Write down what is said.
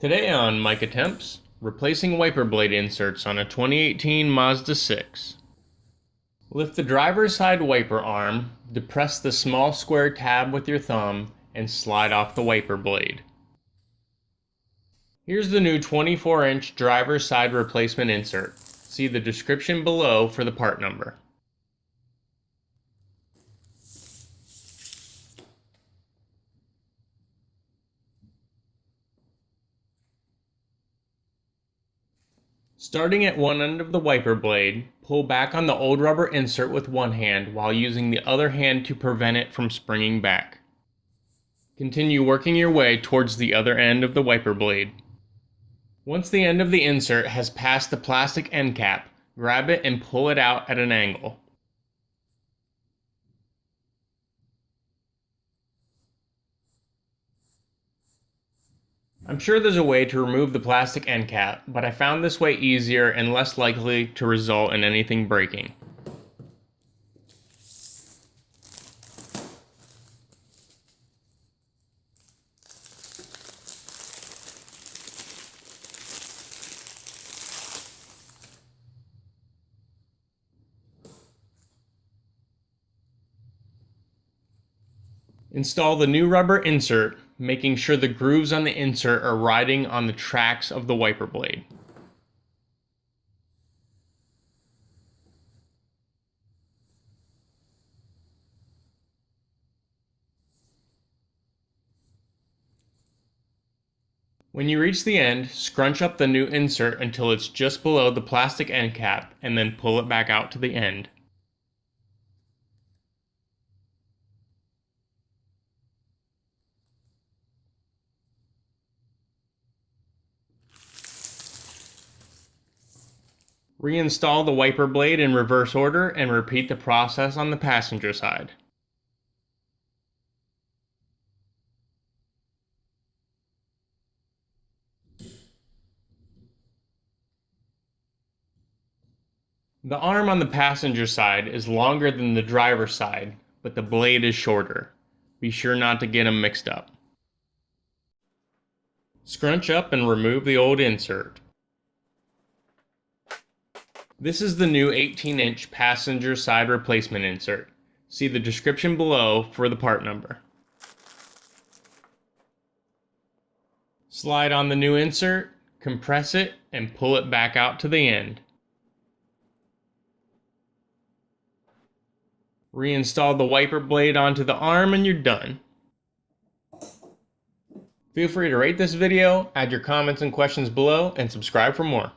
Today on Mike Attempts, replacing wiper blade inserts on a 2018 Mazda 6. Lift the driver's side wiper arm, depress the small square tab with your thumb, and slide off the wiper blade. Here's the new 24-inch driver's side replacement insert. See the description below for the part number. Starting at one end of the wiper blade, pull back on the old rubber insert with one hand while using the other hand to prevent it from springing back. Continue working your way towards the other end of the wiper blade. Once the end of the insert has passed the plastic end cap, grab it and pull it out at an angle. I'm sure there's a way to remove the plastic end cap, but I found this way easier and less likely to result in anything breaking. Install the new rubber insert, making sure the grooves on the insert are riding on the tracks of the wiper blade. When you reach the end, scrunch up the new insert until it's just below the plastic end cap and then pull it back out to the end. Reinstall the wiper blade in reverse order and repeat the process on the passenger side. The arm on the passenger side is longer than the driver's side, but the blade is shorter. Be sure not to get them mixed up. Scrunch up and remove the old insert. This is the new 18-inch passenger side replacement insert. See the description below for the part number. Slide on the new insert, compress it, and pull it back out to the end. Reinstall the wiper blade onto the arm and you're done. Feel free to rate this video, add your comments and questions below, and subscribe for more.